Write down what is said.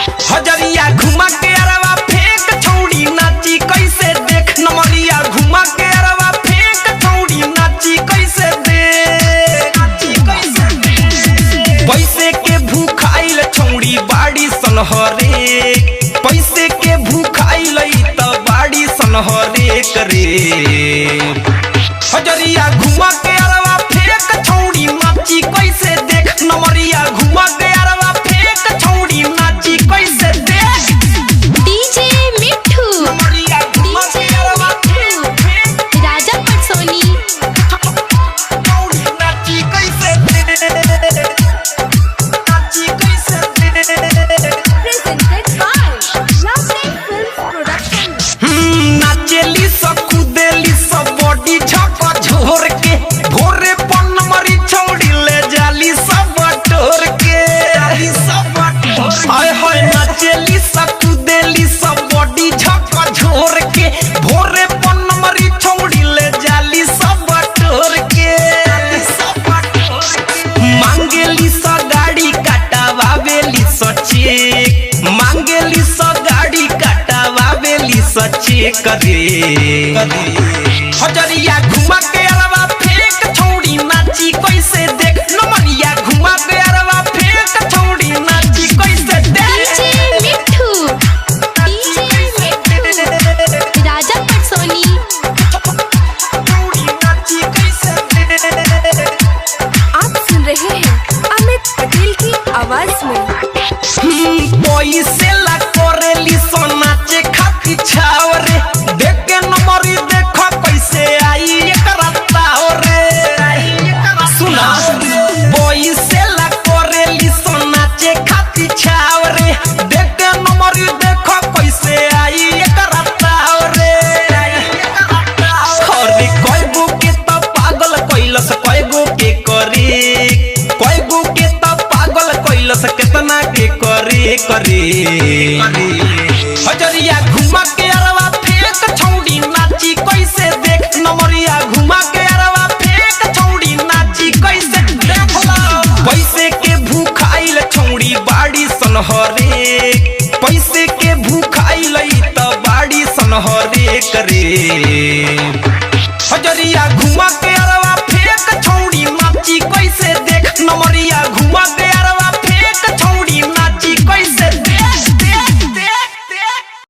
हजरिया घुमा के अरवा फेंक छौड़ी नाची कैसे देख नमरिया घुमा के अरवा फेंक छौड़ी नाची कैसे देख पैसे के भूखाइल छौड़ी बाड़ी सनहरे पैसे के भूखाइल त बाड़ी सनहरे करे हजरिया घुमा के अरवा फेंक छौड़ी नाची कैसे देख नमरिया घुमा के अरवा फेंक छौड़ी नाची कैसे देख डीजे मिठू नमरिया घुमा के अरवा फेंक राजा पटसोनी छौड़ी नाची कैसे देख नाची कैसे देख presented by Lovely Films Production नाचेली सब कूदेली सब बॉडी झका झोर के भोरे पन मरी छौड़ी ले जाली सब बटोर के हाय हाय नाचेली सब कूदेली सब बॉडी झका झोर के भोरे पन मरी छौड़ी ले जाली सब बटोर के मांगेली सा गाड़ी काटावावेली सचे मांगेली सा गाड़ी काटावावेली सचे करे हजरिया घुमा के अरवा फेंक छौड़ी नाची कैसे देख नमरिया घुमा के अरवा फेंक छौड़ी नाची कैसे देख डीजे मिठू राजा पटसोनी छौड़ी नाची कैसे देख आप सुन रहे हैं अमित पटेल की आवाज में पैसे ला करेली सोनाचे खाती छावरे देख के नमरी देखो कैसे आई एकरा तावरे सुना पैसे ला करेली सोनाचे खाती छावरे देख के नमरी देखो कैसे आई एकरा तावरे अरे कयगो के त पागल कैलस कयगो के करे कयगो के त पागल कैलस केतना के करे हजरिया घुमा के अरवा फेंक छौड़ी नाची कैसे देख नमरिया घुमा के अरवा फेंक छौड़ी नाची कैसे देख पैसे के भूखाइल छौड़ी बाड़ी सनहरे पैसे के भूखाइल त बाड़ी सनहरे करे